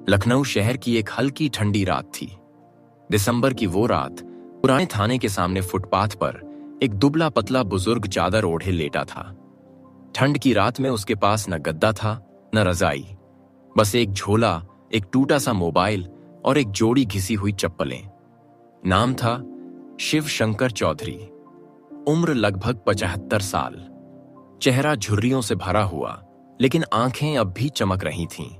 लखनऊ शहर की एक हल्की ठंडी रात थी। दिसंबर की वो रात पुराने थाने के सामने फुटपाथ पर एक दुबला पतला बुजुर्ग चादर ओढ़े लेटा था। ठंड की रात में उसके पास न गद्दा था न रजाई, बस एक झोला, एक टूटा सा मोबाइल और एक जोड़ी घिसी हुई चप्पलें। नाम था शिव शंकर चौधरी। उम्र लगभग 75 साल। चेहरा झुर्रियों से भरा हुआ, लेकिन आंखें अब भी चमक रही थीं।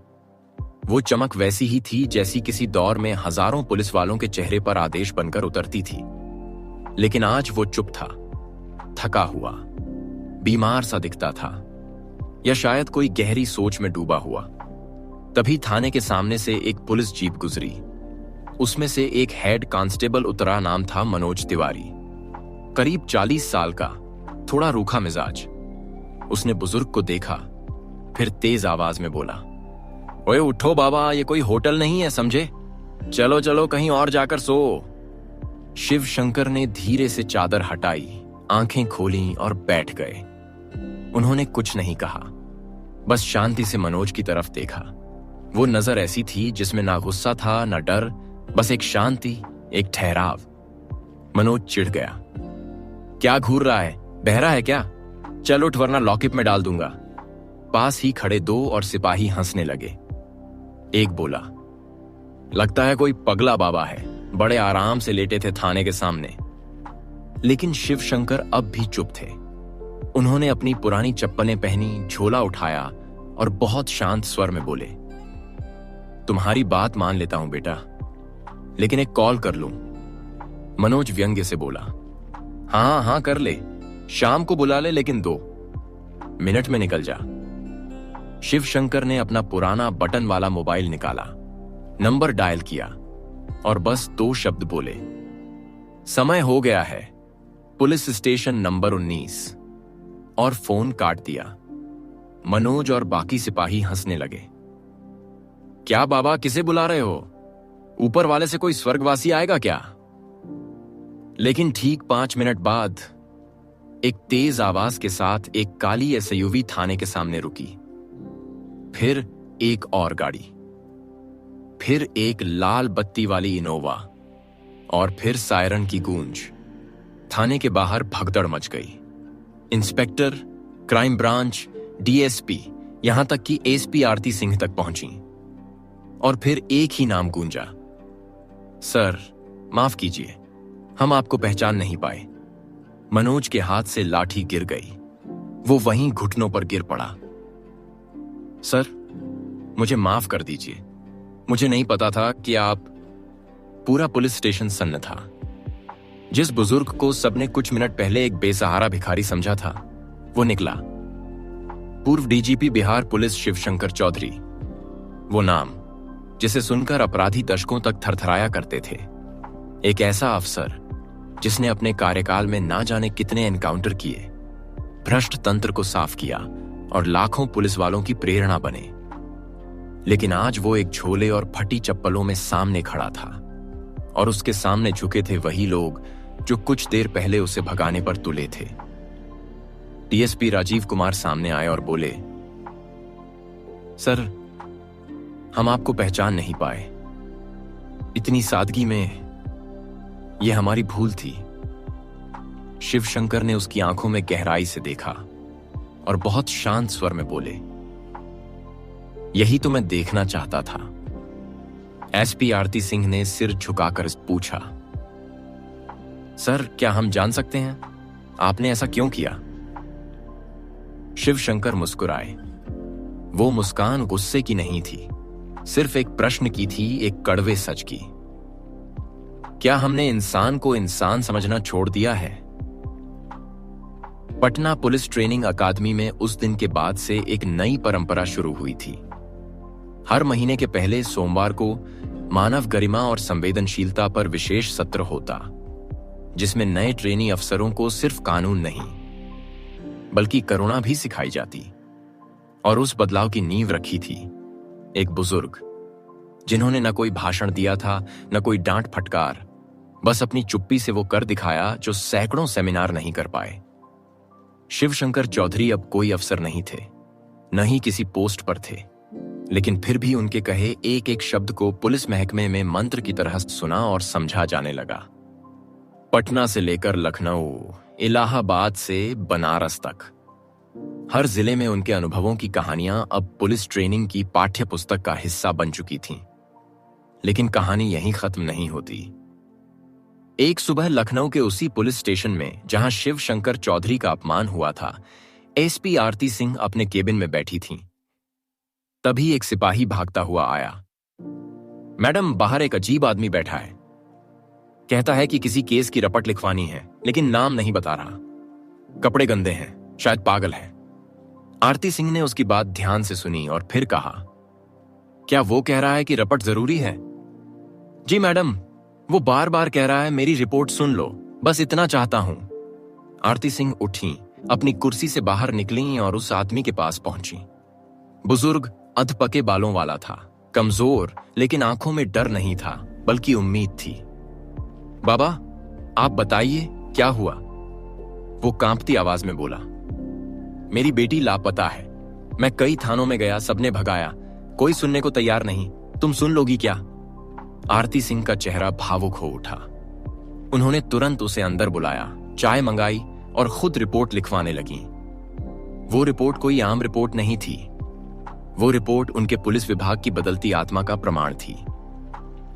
वो चमक वैसी ही थी जैसी किसी दौर में हजारों पुलिस वालों के चेहरे पर आदेश बनकर उतरती थी। लेकिन आज वो चुप था, थका हुआ, बीमार सा दिखता था, या शायद कोई गहरी सोच में डूबा हुआ। तभी थाने के सामने से एक पुलिस जीप गुजरी। उसमें से एक हेड कांस्टेबल उतरा। नाम था मनोज तिवारी। करीब 40 साल का, थोड़ा रूखा मिजाज। उसने बुजुर्ग को देखा, फिर तेज आवाज में बोला, ओए उठो बाबा, ये कोई होटल नहीं है समझे, चलो चलो कहीं और जाकर सो। शिव शंकर ने धीरे से चादर हटाई, आंखें खोलीं और बैठ गए। उन्होंने कुछ नहीं कहा, बस शांति से मनोज की तरफ देखा। वो नजर ऐसी थी जिसमें ना गुस्सा था ना डर, बस एक शांति, एक ठहराव। मनोज चिढ़ गया। क्या घूर रहा है, बहरा है क्या? चल उठ वरना लॉकअप में डाल दूंगा। पास ही खड़े 2 और सिपाही हंसने लगे। एक बोला, लगता है कोई पगला बाबा है, बड़े आराम से लेटे थे थाने के सामने। लेकिन शिव शंकर अब भी चुप थे। उन्होंने अपनी पुरानी चप्पलें पहनी, झोला उठाया और बहुत शांत स्वर में बोले, तुम्हारी बात मान लेता हूं बेटा, लेकिन एक कॉल कर लूं? मनोज व्यंग्य से बोला, हाँ हाँ कर ले, शाम को बुला ले, लेकिन 2 मिनट में निकल जा। शिव शंकर ने अपना पुराना बटन वाला मोबाइल निकाला, नंबर डायल किया और बस 2 शब्द बोले, समय हो गया है, पुलिस स्टेशन नंबर 19, और फोन काट दिया। मनोज और बाकी सिपाही हंसने लगे। क्या बाबा, किसे बुला रहे हो? ऊपर वाले से कोई स्वर्गवासी आएगा क्या? लेकिन ठीक 5 मिनट बाद एक तेज आवाज के साथ एक काली एसयूवी थाने के सामने रुकी। फिर एक और गाड़ी, फिर एक लाल बत्ती वाली इनोवा, और फिर सायरन की गूंज। थाने के बाहर भगदड़ मच गई। इंस्पेक्टर, क्राइम ब्रांच, डीएसपी, यहां तक कि एसपी आरती सिंह तक पहुंची। और फिर एक ही नाम गूंजा, सर माफ कीजिए, हम आपको पहचान नहीं पाए। मनोज के हाथ से लाठी गिर गई। वो वहीं घुटनों पर गिर पड़ा। सर मुझे माफ कर दीजिए, मुझे नहीं पता था कि आप। पूरा पुलिस स्टेशन सन्न था। जिस बुजुर्ग को सबने कुछ मिनट पहले एक बेसहारा भिखारी समझा था, वो निकला। पूर्व डीजीपी बिहार पुलिस शिव शंकर चौधरी। वो नाम जिसे सुनकर अपराधी दशकों तक थरथराया करते थे। एक ऐसा अफसर जिसने अपने कार्यकाल में ना जाने कितने एनकाउंटर किए, भ्रष्ट तंत्र को साफ किया और लाखों पुलिस वालों की प्रेरणा बने। लेकिन आज वो एक झोले और फटी चप्पलों में सामने खड़ा था, और उसके सामने झुके थे वही लोग जो कुछ देर पहले उसे भगाने पर तुले थे। डीएसपी राजीव कुमार सामने आए और बोले, सर हम आपको पहचान नहीं पाए, इतनी सादगी में यह हमारी भूल थी। शिव शंकर ने उसकी आंखों में गहराई से देखा और बहुत शांत स्वर में बोले, यही तो मैं देखना चाहता था। एसपी आरती सिंह ने सिर झुकाकर पूछा, सर क्या हम जान सकते हैं आपने ऐसा क्यों किया? शिव शंकर मुस्कुराए। वो मुस्कान गुस्से की नहीं थी, सिर्फ एक प्रश्न की थी, एक कड़वे सच की। क्या हमने इंसान को इंसान समझना छोड़ दिया है? पटना पुलिस ट्रेनिंग अकादमी में उस दिन के बाद से एक नई परंपरा शुरू हुई थी। हर महीने के पहले सोमवार को मानव गरिमा और संवेदनशीलता पर विशेष सत्र होता, जिसमें नए ट्रेनी अफसरों को सिर्फ कानून नहीं बल्कि करुणा भी सिखाई जाती। और उस बदलाव की नींव रखी थी एक बुजुर्ग, जिन्होंने न कोई भाषण दिया था, न कोई डांट फटकार, बस अपनी चुप्पी से वो कर दिखाया जो सैकड़ों सेमिनार नहीं कर पाए। शिव शंकर चौधरी अब कोई अफसर नहीं थे, न ही किसी पोस्ट पर थे, लेकिन फिर भी उनके कहे एक एक शब्द को पुलिस महकमे में मंत्र की तरह सुना और समझा जाने लगा। पटना से लेकर लखनऊ, इलाहाबाद से बनारस तक हर जिले में उनके अनुभवों की कहानियां अब पुलिस ट्रेनिंग की पाठ्य पुस्तक का हिस्सा बन चुकी थीं। लेकिन कहानी यहीं खत्म नहीं होती। एक सुबह लखनऊ के उसी पुलिस स्टेशन में जहां शिव शंकर चौधरी का अपमान हुआ था, एसपी आरती सिंह अपने केबिन में बैठी थीं। तभी एक सिपाही भागता हुआ आया। मैडम, बाहर एक अजीब आदमी बैठा है। कहता है कि किसी केस की रपट लिखवानी है, लेकिन नाम नहीं बता रहा। कपड़े गंदे हैं, शायद पागल है। आरती सिंह ने उसकी बात ध्यान से सुनी और फिर कहा, क्या वो कह रहा है कि रपट जरूरी है? जी मैडम, वो बार बार कह रहा है मेरी रिपोर्ट सुन लो, बस इतना चाहता हूं। आरती सिंह उठी, अपनी कुर्सी से बाहर निकली और उस आदमी के पास पहुंची। बुजुर्ग अधपके बालों वाला था, कमजोर, लेकिन आंखों में डर नहीं था बल्कि उम्मीद थी। बाबा, आप बताइए क्या हुआ? वो कांपती आवाज में बोला, मेरी बेटी लापता है। मैं कई थानों में गया, सबने भगाया, कोई सुनने को तैयार नहीं। तुम सुन लोगी क्या? आरती सिंह का चेहरा भावुक हो उठा। उन्होंने तुरंत उसे अंदर बुलाया, चाय मंगाई और खुद रिपोर्ट लिखवाने लगी। वो रिपोर्ट कोई आम रिपोर्ट नहीं थी। वो रिपोर्ट उनके पुलिस विभाग की बदलती आत्मा का प्रमाण थी।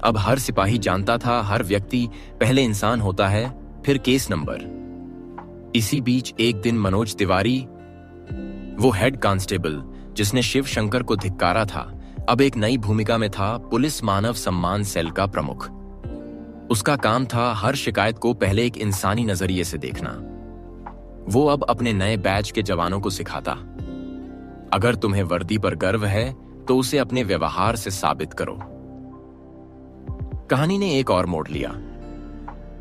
अब हर सिपाही जानता था, हर व्यक्ति पहले इंसान होता है, फिर केस नंबर। इसी बीच एक दिन मनोज तिवारी, वो हेड कांस्टेबल जिसने शिव शंकर को धिक्कारा था, अब एक नई भूमिका में था, पुलिस मानव सम्मान सेल का प्रमुख। उसका काम था हर शिकायत को पहले एक इंसानी नजरिए से देखना। वो अब अपने नए बैच के जवानों को सिखाता, अगर तुम्हें वर्दी पर गर्व है तो उसे अपने व्यवहार से साबित करो। कहानी ने एक और मोड़ लिया।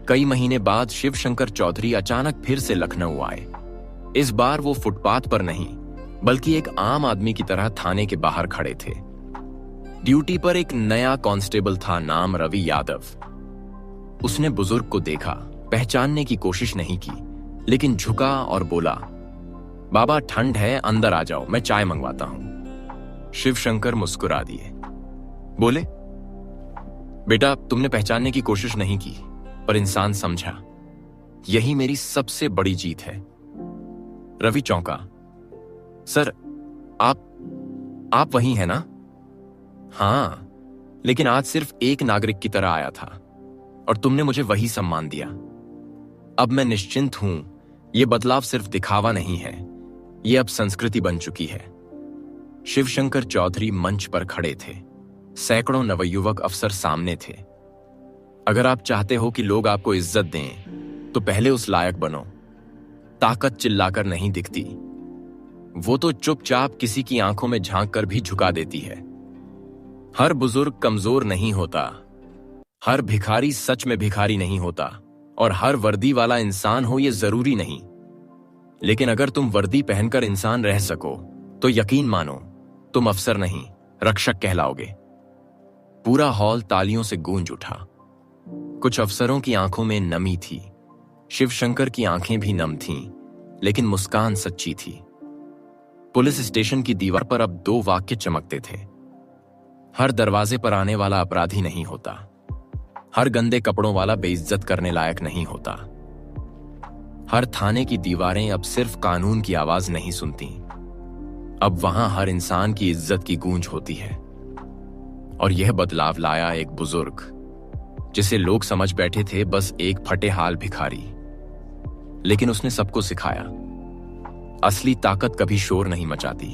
कई महीने बाद शिव शंकर चौधरी अचानक फिर से लखनऊ आए। इस बार वो फुटपाथ पर नहीं, बल्कि एक आम आदमी की तरह थाने के बाहर खड़े थे। ड्यूटी पर एक नया कांस्टेबल था, नाम रवि यादव। उसने बुजुर्ग को देखा, पहचानने की कोशिश नहीं की, लेकिन झुका और बोला, बाबा ठंड है, अंदर आ जाओ, मैं चाय मंगवाता हूं। शिव शंकर मुस्कुरा दिए, बोले, बेटा तुमने पहचानने की कोशिश नहीं की, पर इंसान समझा। यही मेरी सबसे बड़ी जीत है। रवि चौंका, सर आप वही है ना? हाँ, लेकिन आज सिर्फ एक नागरिक की तरह आया था और तुमने मुझे वही सम्मान दिया। अब मैं निश्चिंत हूं। यह बदलाव सिर्फ दिखावा नहीं है, यह अब संस्कृति बन चुकी है। शिवशंकर चौधरी मंच पर खड़े थे, सैकड़ों नवयुवक अफसर सामने थे। अगर आप चाहते हो कि लोग आपको इज्जत दें, तो पहले उस लायक बनो। ताकत चिल्लाकर नहीं दिखती, वो तो चुपचाप किसी की आंखों में झांक कर भी झुका देती है। हर बुजुर्ग कमजोर नहीं होता, हर भिखारी सच में भिखारी नहीं होता, और हर वर्दी वाला इंसान हो ये जरूरी नहीं। लेकिन अगर तुम वर्दी पहनकर इंसान रह सको, तो यकीन मानो तुम अफसर नहीं, रक्षक कहलाओगे। पूरा हॉल तालियों से गूंज उठा। कुछ अफसरों की आंखों में नमी थी, शिवशंकर की आंखें भी नम थीं, लेकिन मुस्कान सच्ची थी। पुलिस स्टेशन की दीवार पर अब दो वाक्य चमकते थे, हर दरवाजे पर आने वाला अपराधी नहीं होता, हर गंदे कपड़ों वाला बेइज्जत करने लायक नहीं होता। हर थाने की दीवारें अब सिर्फ कानून की आवाज नहीं सुनती, अब वहां हर इंसान की इज्जत की गूंज होती है। और यह बदलाव लाया एक बुजुर्ग, जिसे लोग समझ बैठे थे बस एक फटे हाल भिखारी। लेकिन उसने सबको सिखाया, असली ताकत कभी शोर नहीं मचाती,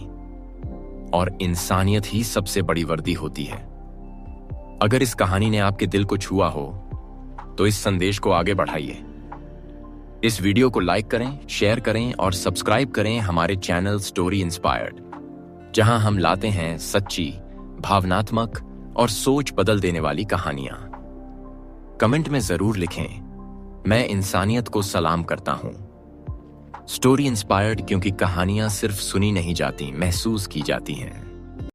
और इंसानियत ही सबसे बड़ी वर्दी होती है। अगर इस कहानी ने आपके दिल को छुआ हो, तो इस संदेश को आगे बढ़ाइए। इस वीडियो को लाइक करें, शेयर करें और सब्सक्राइब करें हमारे चैनल स्टोरी इंस्पायर्ड, जहां हम लाते हैं सच्ची, भावनात्मक और सोच बदल देने वाली कहानियां। कमेंट में जरूर लिखें, मैं इंसानियत को सलाम करता हूं। स्टोरी इंस्पायर्ड, क्योंकि कहानियां सिर्फ सुनी नहीं जाती, महसूस की जाती हैं।